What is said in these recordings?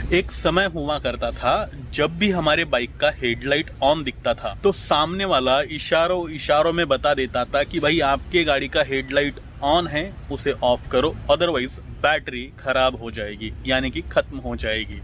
एक समय हुआ करता था जब भी हमारे बाइक का हेडलाइट ऑन दिखता था तो सामने वाला इशारों इशारों में बता देता था कि भाई आपके गाड़ी का हेडलाइट ऑन है, उसे ऑफ करो, अदरवाइज बैटरी खराब हो जाएगी, यानी कि खत्म हो जाएगी।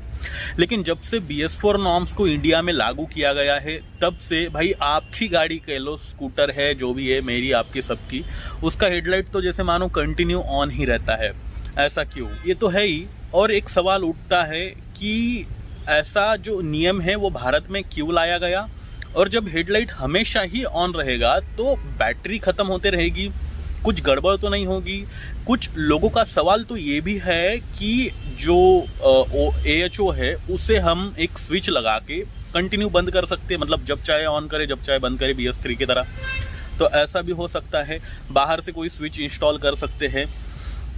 लेकिन जब से BS4 नॉर्म्स को इंडिया में लागू किया गया है तब से भाई आपकी गाड़ी कह लो, स्कूटर है, जो भी है, मेरी आपकी सबकी, उसका हेडलाइट तो जैसे मानो कंटिन्यू ऑन ही रहता है। ऐसा क्यों? ये तो है ही। और एक सवाल उठता है कि ऐसा जो नियम है वो भारत में क्यों लाया गया, और जब हेडलाइट हमेशा ही ऑन रहेगा तो बैटरी खत्म होते रहेगी, कुछ गड़बड़ तो नहीं होगी। कुछ लोगों का सवाल तो ये भी है कि जो AHO है उसे हम एक स्विच लगा के कंटिन्यू बंद कर सकते हैं, मतलब जब चाहे ऑन करे जब चाहे बंद करे, BS3 की तरह। तो ऐसा भी हो सकता है, बाहर से कोई स्विच इंस्टॉल कर सकते हैं।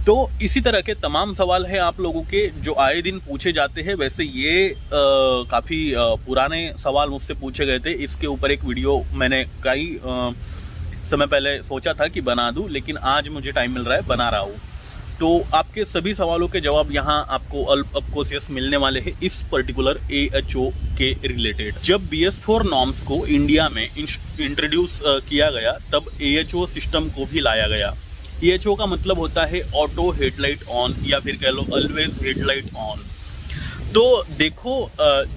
तो इसी तरह के तमाम सवाल हैं आप लोगों के जो आए दिन पूछे जाते हैं। वैसे ये काफ़ी पुराने सवाल मुझसे पूछे गए थे, इसके ऊपर एक वीडियो मैंने कई समय पहले सोचा था कि बना दूं, लेकिन आज मुझे टाइम मिल रहा है, बना रहा हूं। तो आपके सभी सवालों के जवाब यहाँ आपको ऑफकोर्स मिलने वाले हैं इस पर्टिकुलर AHO के रिलेटेड। जब BS4 नॉर्म्स को इंडिया में इंट्रोड्यूस किया गया तब AHO सिस्टम को भी लाया गया। AHO का मतलब होता है ऑटो हेडलाइट ऑन, या फिर कह लो ऑलवेज हेडलाइट ऑन। तो देखो,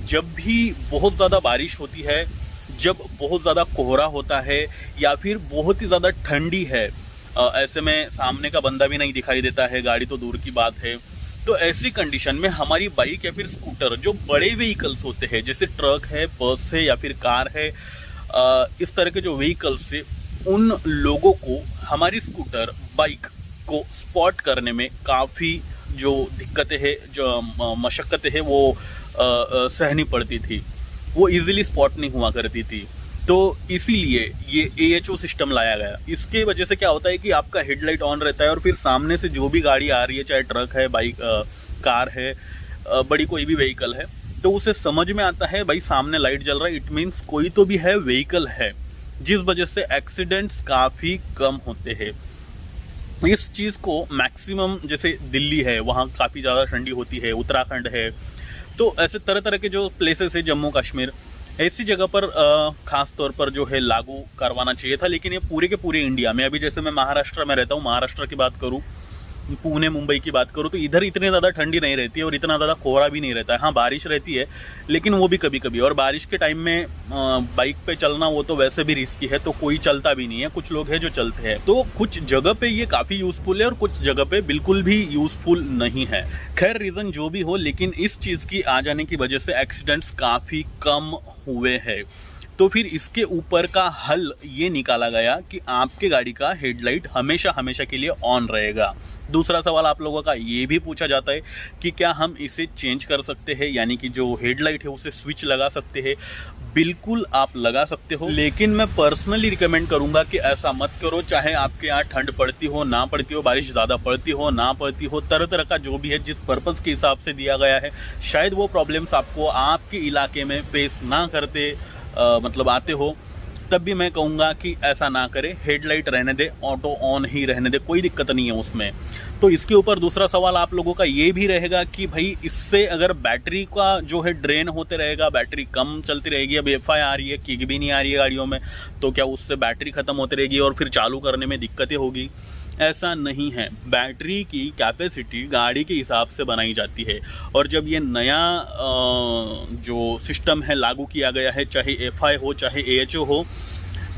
जब भी बहुत ज़्यादा बारिश होती है, जब बहुत ज़्यादा कोहरा होता है, या फिर बहुत ही ज़्यादा ठंडी है, ऐसे में सामने का बंदा भी नहीं दिखाई देता है, गाड़ी तो दूर की बात है, तो ऐसी कंडीशन में हमारी बाइक या फिर स्कूटर, जो बड़े व्हीकल्स होते हैं जैसे ट्रक है, बस है या फिर कार है, इस तरह के जो व्हीकल्स है, उन लोगों को हमारी स्कूटर बाइक को स्पॉट करने में काफ़ी जो दिक्कतें हैं, जो मशक्क़तें हैं, वो सहनी पड़ती थी, वो इजीली स्पॉट नहीं हुआ करती थी। तो इसीलिए ये AHO सिस्टम लाया गया। इसके वजह से क्या होता है कि आपका हेडलाइट ऑन रहता है और फिर सामने से जो भी गाड़ी आ रही है, चाहे ट्रक है, बाइक, कार है, बड़ी कोई भी व्हीकल है, तो उसे समझ में आता है भाई सामने लाइट जल रहा है, इट मीन्स कोई तो भी है, व्हीकल है, जिस वजह से एक्सीडेंट्स काफ़ी कम होते हैं। इस चीज़ को मैक्सिमम, जैसे दिल्ली है, वहाँ काफ़ी ज़्यादा ठंडी होती है, उत्तराखंड है, तो ऐसे तरह तरह के जो प्लेसेस है, जम्मू कश्मीर, ऐसी जगह पर खास तौर पर जो है लागू करवाना चाहिए था। लेकिन ये पूरे के पूरे इंडिया में, अभी जैसे मैं महाराष्ट्र में रहता हूँ, महाराष्ट्र की बात करूँ, पुणे मुंबई की बात करूँ, तो इधर इतनी ज़्यादा ठंडी नहीं रहती है और इतना ज़्यादा कोहरा भी नहीं रहता है। हाँ, बारिश रहती है, लेकिन वो भी कभी कभी, और बारिश के टाइम में बाइक पे चलना वो तो वैसे भी रिस्की है, तो कोई चलता भी नहीं है, कुछ लोग हैं जो चलते हैं। तो कुछ जगह पे ये काफ़ी यूज़फुल है और कुछ जगह पे बिल्कुल भी यूज़फुल नहीं है। खैर, रीज़न जो भी हो, लेकिन इस चीज़ की आ जाने की वजह से एक्सीडेंट्स काफ़ी कम हुए हैं। तो फिर इसके ऊपर का हल ये निकाला गया कि आपके गाड़ी का हेडलाइट हमेशा हमेशा के लिए ऑन रहेगा। दूसरा सवाल आप लोगों का ये भी पूछा जाता है कि क्या हम इसे चेंज कर सकते हैं, यानी कि जो हेडलाइट है उसे स्विच लगा सकते हैं। बिल्कुल आप लगा सकते हो, लेकिन मैं पर्सनली रिकमेंड करूंगा कि ऐसा मत करो। चाहे आपके यहाँ ठंड पड़ती हो, ना पड़ती हो, बारिश ज़्यादा पड़ती हो, ना पड़ती हो, तरह तरह का जो भी है, जिस पर्पज़ के हिसाब से दिया गया है, शायद वो प्रॉब्लम्स आपको आपके इलाके में फेस ना करते मतलब आते हो, तब भी मैं कहूँगा कि ऐसा ना करें, हेडलाइट रहने दे, ऑटो ऑन ही रहने दे, कोई दिक्कत नहीं है उसमें। तो इसके ऊपर दूसरा सवाल आप लोगों का ये भी रहेगा कि भाई इससे अगर बैटरी का जो है ड्रेन होते रहेगा, बैटरी कम चलती रहेगी, अब FI आ रही है, किक भी नहीं आ रही है गाड़ियों में, तो क्या उससे बैटरी ख़त्म होती रहेगी और फिर चालू करने में दिक्कतें होगी? ऐसा नहीं है। बैटरी की कैपेसिटी गाड़ी के हिसाब से बनाई जाती है, और जब ये नया जो सिस्टम है लागू किया गया है, चाहे FI हो चाहे AHO हो,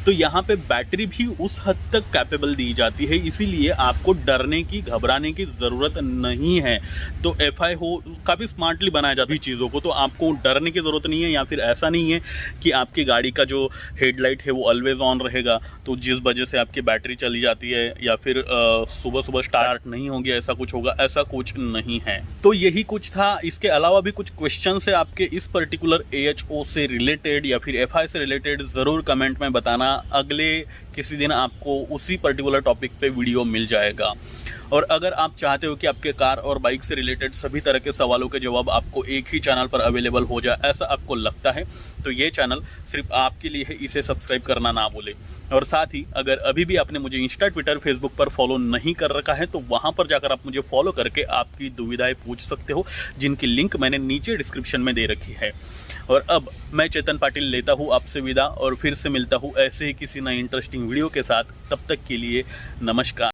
तो यहाँ पे बैटरी भी उस हद तक कैपेबल दी जाती है, इसीलिए आपको डरने की, घबराने की ज़रूरत नहीं है। तो FI हो, काफ़ी स्मार्टली बनाया जाता है चीज़ों को, तो आपको डरने की ज़रूरत नहीं है। या फिर ऐसा नहीं है कि आपकी गाड़ी का जो हेडलाइट है वो ऑलवेज़ ऑन रहेगा, तो जिस वजह से आपकी बैटरी चली जाती है या फिर सुबह सुबह स्टार्ट नहीं होगी, ऐसा कुछ होगा, ऐसा कुछ नहीं है। तो यही कुछ था। इसके अलावा भी कुछ क्वेश्चन है आपके इस पर्टिकुलर AHO से रिलेटेड या फिर FI से रिलेटेड, ज़रूर कमेंट में बताना। या अगले किसी दिन आपको उसी पर्टिकुलर टॉपिक पे वीडियो मिल जाएगा। और अगर आप चाहते हो कि आपके कार और बाइक से रिलेटेड सभी तरह के सवालों के जवाब आपको एक ही चैनल पर अवेलेबल हो जाए, ऐसा आपको लगता है, तो ये चैनल सिर्फ आपके लिए है, इसे सब्सक्राइब करना ना भूलें। और साथ ही अगर अभी भी आपने मुझे इंस्टा, ट्विटर, फेसबुक पर फॉलो नहीं कर रखा है, तो वहाँ पर जाकर आप मुझे फॉलो करके आपकी दुविधाएं पूछ सकते हो, जिनकी लिंक मैंने नीचे डिस्क्रिप्शन में दे रखी है। और अब मैं चेतन पाटिल लेता हूँ आपसे विदा और फिर से मिलता हूँ ऐसे ही किसी नए इंटरेस्टिंग वीडियो के साथ। तब तक के लिए नमस्कार।